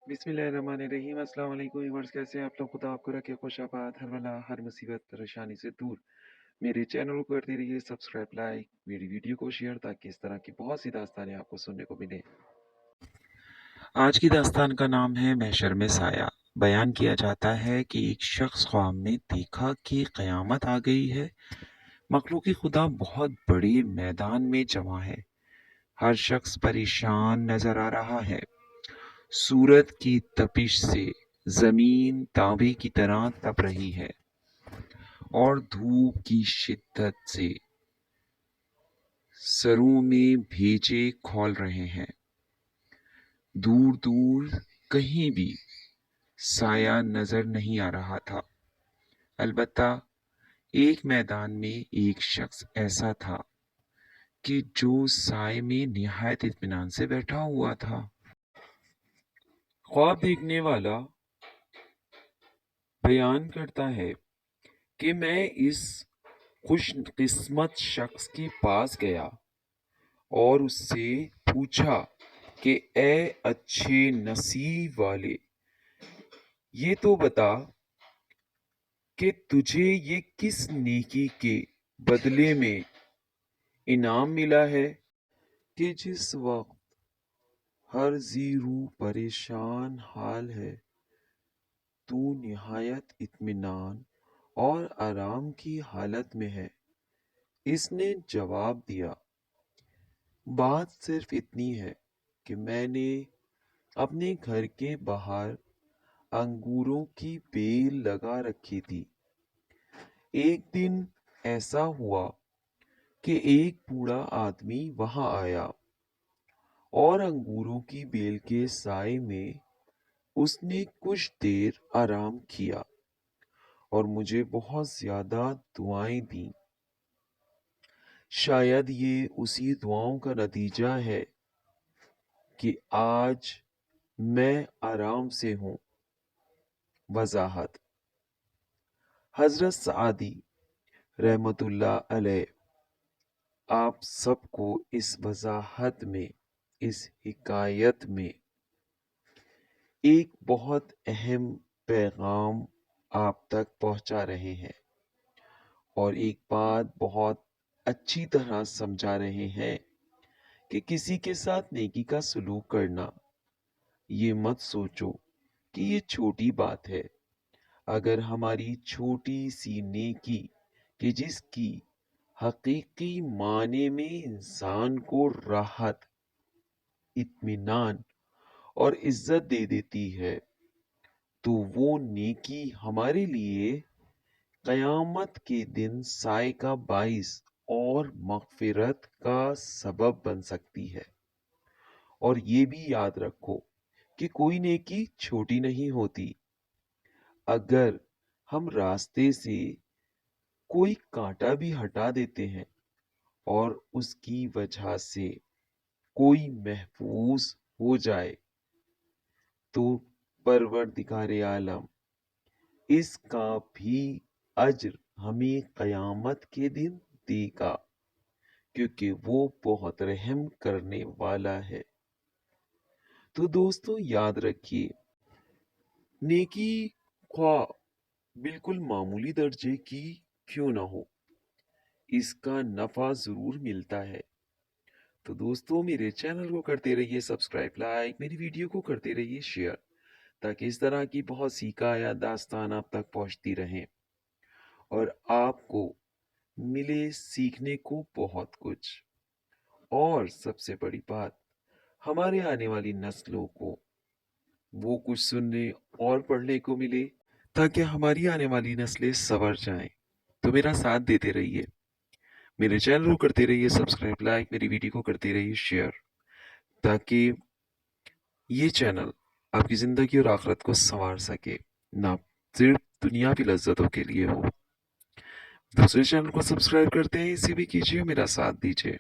बिस्मिल्लाहिर्रहमानिर्रहीम। अस्सलाम वालेकुम व्यूअर्स, कैसे हैं आप लोग? खुदा आपको रखे खुश आबाद, हर बला हर मुसीबत परेशानी से दूर। मेरे चैनल को करते रहिए सब्सक्राइब, लाइक, मेरी वीडियो को शेयर, ताकि इस तरह की बहुत सी दास्तानें आपको सुनने को मिले। आज की दास्तान का नाम है महशर में साया। बयान किया जाता है कि एक शख्स ख्वाब में देखा कि क़यामत आ गई है। मखलूक खुदा बहुत बड़े मैदान में जमा है। हर शख्स परेशान नजर आ रहा है। सूरज की तपिश से जमीन तांबे की तरह तप रही है और धूप की शिद्दत से सरों में भेजे खौल रहे हैं। दूर दूर कहीं भी साया नजर नहीं आ रहा था। अलबत्ता एक मैदान में एक शख्स ऐसा था कि जो साए में निहायत इत्मीनान से बैठा हुआ था। ख्वाब देखने वाला बयान करता है कि मैं इस खुशकिस्मत शख्स के पास गया और उससे पूछा कि ए अच्छे नसीब वाले, ये तो बता कि तुझे ये किस नेकी के बदले में इनाम मिला है कि जिस वक्त हर ज़ीरू परेशान हाल है, तू निहायत इत्मीनान और आराम की हालत में है। इसने जवाब दिया, बात सिर्फ इतनी है कि मैंने अपने घर के बाहर अंगूरों की बेल लगा रखी थी। एक दिन ऐसा हुआ कि एक बूढ़ा आदमी वहां आया और अंगूरों की बेल के साए में उसने कुछ देर आराम किया और मुझे बहुत ज्यादा दुआएं दी। शायद ये उसी दुआओं का नतीजा है कि आज मैं आराम से हूं। वजाहत। हजरत सादी रहमतुल्लाह अलैह आप सबको इस वजाहत में, इस हिकायत में एक बहुत अहम पैगाम आप तक पहुंचा रहे हैं और एक बात बहुत अच्छी तरह समझा रहे हैं कि किसी के साथ नेकी का सलूक करना, ये मत सोचो कि ये छोटी बात है। अगर हमारी छोटी सी नेकी कि जिसकी हकीकी माने में इंसान को राहत, इत्मीनान और इज्जत दे देती है, तो वो नेकी हमारे लिए कयामत के दिन साए का बाइस और मगफिरत का सबब बन सकती है। और ये भी याद रखो कि कोई नेकी छोटी नहीं होती। अगर हम रास्ते से कोई कांटा भी हटा देते हैं और उसकी वजह से कोई महफूज हो जाए, तो परवरदिगार आलम इसका भी अज्र हमें कयामत के दिन देगा, क्योंकि वो बहुत रहम करने वाला है। तो दोस्तों याद रखिए, नेकी ख्वाह बिल्कुल मामूली दर्जे की क्यों ना हो, इसका नफा जरूर मिलता है। तो दोस्तों मेरे चैनल को करते रहिए सब्सक्राइब, लाइक, मेरी वीडियो को करते रहिए शेयर, ताकि इस तरह की बहुत सी या दास्तान आप तक पहुंचती रहें और आपको मिले सीखने को बहुत कुछ। और सबसे बड़ी बात, हमारे आने वाली नस्लों को वो कुछ सुनने और पढ़ने को मिले, ताकि हमारी आने वाली नस्लें संवर जाएं। तो मेरा साथ देते रहिए, मेरे चैनल को करते रहिए सब्सक्राइब, लाइक, मेरी वीडियो को करते रहिए शेयर, ताकि ये चैनल आपकी जिंदगी और आखिरत को संवार सके, ना सिर्फ दुनियावी लज्जतों के लिए हो। दूसरे चैनल को सब्सक्राइब करते हैं, इसे भी कीजिए, मेरा साथ दीजिए।